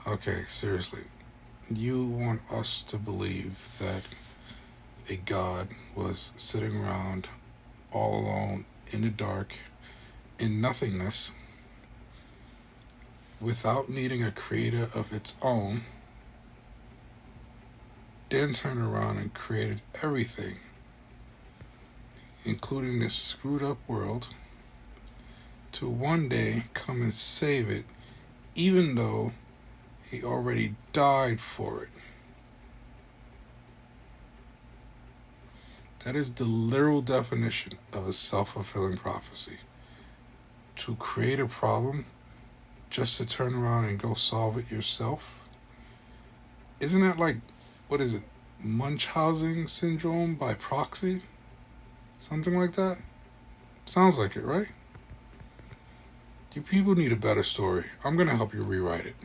Okay, seriously. You want us to believe that a God was sitting around all alone in the dark, in nothingness, without needing a creator of its own, then turned around and created everything, including this screwed up world, to one day come and save it, even though he already died for it. That is the literal definition of a self fulfilling prophecy. To create a problem just to turn around and go solve it yourself? Isn't that like, what is it, Munchausen syndrome by proxy? Something like that? Sounds like it, right? You people need a better story. I'm gonna help you rewrite it.